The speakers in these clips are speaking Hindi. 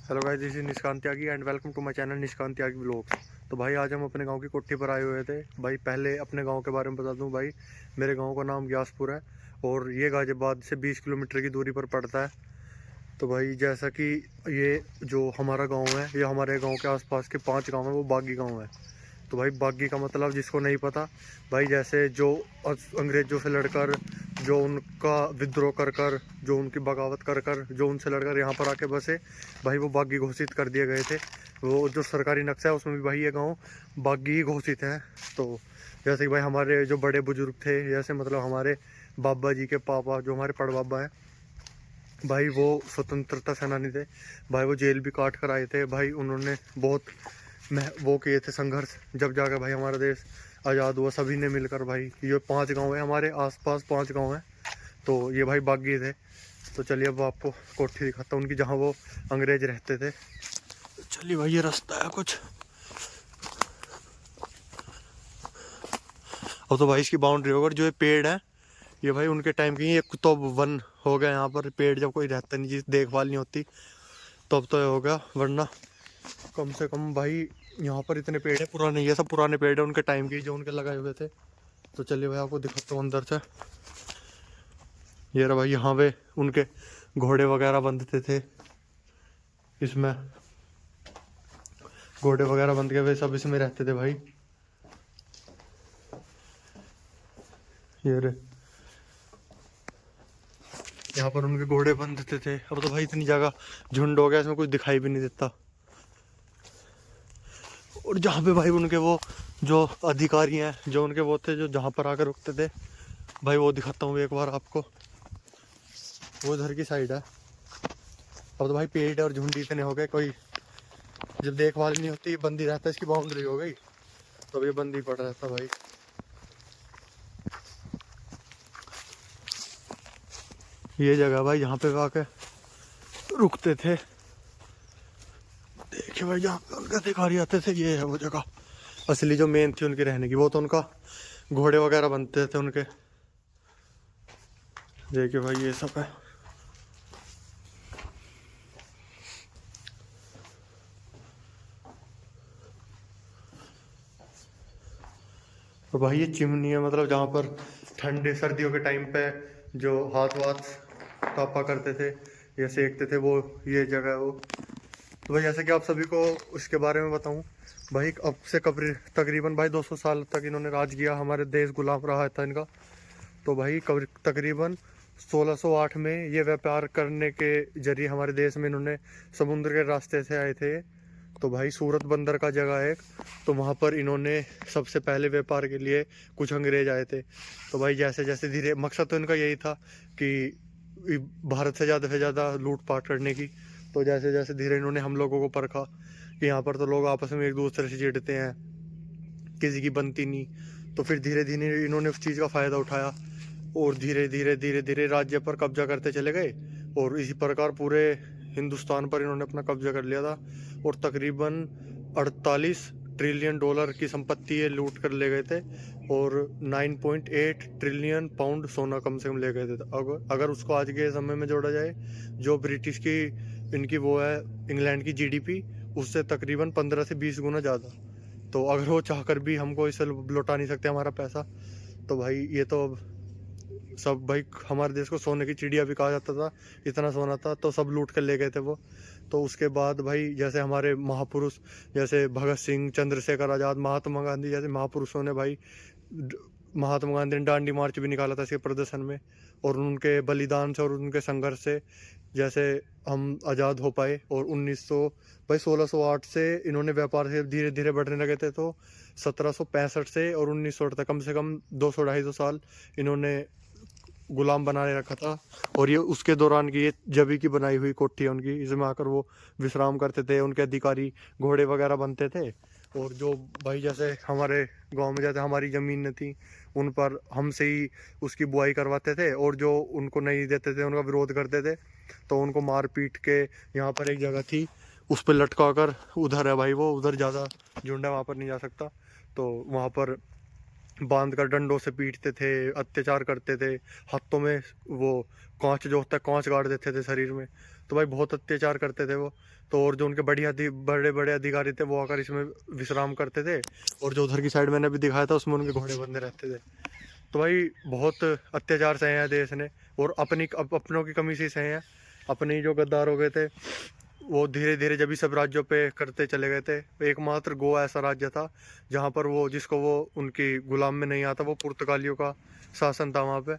Hello guys, this is Nishkant Tyagi and welcome to my channel Nishkant Tyagi vlogs. तो भाई आज हम अपने गांव की कोठी पर आए हुए थे। भाई पहले अपने गांव के बारे में बता दूं। भाई मेरे गांव का नाम ग्यासपुर है और ये गाजियाबाद से 20 किलोमीटर की दूरी पर पड़ता है। तो भाई जैसा कि ये जो हमारा गांव है, ये हमारे गांव के आसपास के 5 गांव हैं, वो बागी गांव है। तो भाई बागी का मतलब जिसको नहीं पता, भाई जैसे जो अंग्रेजों से लड़कर, जो उनका विद्रोह कर कर, जो उनकी बगावत कर कर, जो उनसे लड़कर यहाँ पर आके बसे, भाई वो बागी घोषित कर दिए गए थे। वो जो सरकारी नक्शा है उसमें भी भाई ये गांव बागी ही घोषित है। तो जैसे कि भाई हमारे जो बड़े बुजुर्ग थे, जैसे मतलब हमारे बाबा जी के पापा, जो हमारे पड़बाबा हैं, भाई वो स्वतंत्रता सेनानी थे। भाई वो जेल भी काट कर आए थे। भाई उन्होंने बहुत वो किए थे संघर्ष, जब जाकर भाई हमारा देश आज़ाद हुआ। सभी ने मिलकर, भाई ये 5 गांव है, हमारे आसपास 5 गांव हैं। तो ये भाई बागी थे। तो चलिए अब आपको कोठी दिखाता हूँ उनकी, जहाँ वो अंग्रेज रहते थे। चलिए भाई, ये रास्ता है कुछ। अब तो भाई इसकी बाउंड्री होकर जो ये पेड़ है, ये भाई उनके टाइम की, एक तो वन हो गया यहाँ पर। पेड़ जब कोई रहता नहीं, जिस देखभाल नहीं होती, तो अब तो ये हो गया, वरना कम से कम भाई यहाँ पर इतने पेड़ है पुराने, ये सब पुराने पेड़ है उनके टाइम के, जो उनके लगाए हुए थे। तो चलिए भाई आपको दिखाता हूँ अंदर से। ये रहा भाई, यहाँ पे उनके घोड़े वगैरह बंधते थे। इसमें घोड़े वगैरह बंध के वे सब इसमें रहते थे भाई। ये रहे, यहाँ पर उनके घोड़े बंधते थे। अब तो भाई इतनी जगह झुंड हो गया, इसमें कुछ दिखाई भी नहीं देता। और जहाँ पे भाई उनके वो जो अधिकारी हैं, जो उनके वो थे, जो जहाँ पर आकर रुकते थे, भाई वो दिखाता हूँ एक बार आपको। वो इधर की साइड है। अब तो भाई पेड़ और झुंड इतने हो गए, कोई जब देखभाल नहीं होती, बंदी रहता है। इसकी बाउंड्री हो गई तो अब ये बंदी पड़ रहता भाई। ये जगह भाई जहाँ पे आके रुकते थे। देखिए भाई, जहाँ पे उनके अधिकारी आते थे, ये है वो जगह असली जो मेन थी उनकी रहने की। वो तो उनका घोड़े वगैरह बनते थे उनके। देखिए भाई, ये सब है। और भाई ये चिमनी है, मतलब जहाँ पर ठंडे सर्दियों के टाइम पे जो हाथ वाथ तापा करते थे या सेकते थे, वो ये जगह है वो। तो भाई जैसे कि आप सभी को उसके बारे में बताऊं, भाई अब से कब्र तकरीबन भाई 200 साल तक इन्होंने राज किया। हमारे देश गुलाम रहा था इनका। तो भाई तकरीबन 1608 में ये व्यापार करने के जरिए हमारे देश में इन्होंने समुद्र के रास्ते से आए थे। तो भाई सूरत बंदर का जगह है एक, तो वहाँ पर इन्होंने सबसे पहले व्यापार के लिए कुछ अंग्रेज आए थे। तो भाई जैसे जैसे धीरे, मकसद तो इनका यही था कि भारत से ज़्यादा लूटपाट करने की। तो जैसे जैसे धीरे इन्होंने हम लोगों को परखा कि यहाँ पर तो लोग आपस में एक दूसरे से चिढ़ते हैं, किसी की बनती नहीं। तो फिर धीरे धीरे इन्होंने उस चीज़ का फ़ायदा उठाया और धीरे धीरे राज्य पर कब्जा करते चले गए। और इसी प्रकार पूरे हिंदुस्तान पर इन्होंने अपना कब्जा कर लिया था। और तकरीबन 48 ट्रिलियन डॉलर की संपत्ति ये लूट कर ले गए थे। और 9.8 ट्रिलियन पाउंड सोना कम से कम ले गए थे। अगर उसको आज के समय में जोड़ा जाए, जो ब्रिटिश की इनकी वो है, इंग्लैंड की जीडीपी, उससे तकरीबन 15 से 20 गुना ज़्यादा। तो अगर वो चाहकर भी हमको इसे लौटा नहीं सकते हमारा पैसा। तो भाई ये तो सब, भाई हमारे देश को सोने की चिड़िया भी कहा जाता था, इतना सोना था। तो सब लूट कर ले गए थे वो। तो उसके बाद भाई जैसे हमारे महापुरुष, जैसे भगत सिंह, चंद्रशेखर आज़ाद, महात्मा गांधी जैसे महापुरुषों ने भाई, महात्मा गांधी ने डांडी मार्च भी निकाला था इसके प्रदर्शन में। और उनके बलिदान से और उनके संघर्ष से जैसे हम आज़ाद हो पाए। और 1900 भाई 1608 से इन्होंने व्यापार से धीरे धीरे बढ़ने लगे थे। तो 1765 से और 1900 तक कम से कम 200-250 साल इन्होंने गुलाम बनाए रखा था। और ये उसके दौरान की ये जबी की बनाई हुई कोठी है उनकी, इसमें आकर वो विश्राम करते थे। उनके अधिकारी घोड़े वगैरह बनते थे। और जो भाई जैसे हमारे गांव में जैसे हमारी ज़मीन न थी, उन पर हमसे ही उसकी बुआई करवाते थे। और जो उनको नहीं देते थे, उनका विरोध करते थे, तो उनको मार पीट के, यहाँ पर एक जगह थी उस पर लटका कर, उधर है भाई वो, उधर ज़्यादा झुंड है, वहाँ पर नहीं जा सकता। तो वहाँ पर बांध कर डंडों से पीटते थे, अत्याचार करते थे। हाथों में वो कांच जो होता है, कांच गाड़ देते थे शरीर में। तो भाई बहुत अत्याचार करते थे वो। तो और जो उनके बड़े बड़े अधिकारी थे वो आकर इसमें विश्राम करते थे, और जो उधर की साइड मैंने भी दिखाया था उसमें उनके घोड़े बंधे रहते थे। तो भाई बहुत अत्याचार सहे हैं देश ने, और अपनों की कमी से सहे हैं। अपने ही जो गद्दार हो गए थे वो धीरे धीरे जब भी सब राज्यों पे करते चले गए थे। एकमात्र गोवा ऐसा राज्य था जहाँ पर वो जिसको वो उनकी गुलाम में नहीं आता, वो पुर्तगालियों का शासन था वहाँ पे।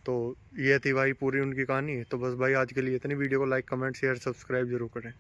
तो ये थी भाई पूरी उनकी कहानी। तो बस भाई आज के लिए इतनी। वीडियो को लाइक कमेंट शेयर सब्सक्राइब जरूर करें।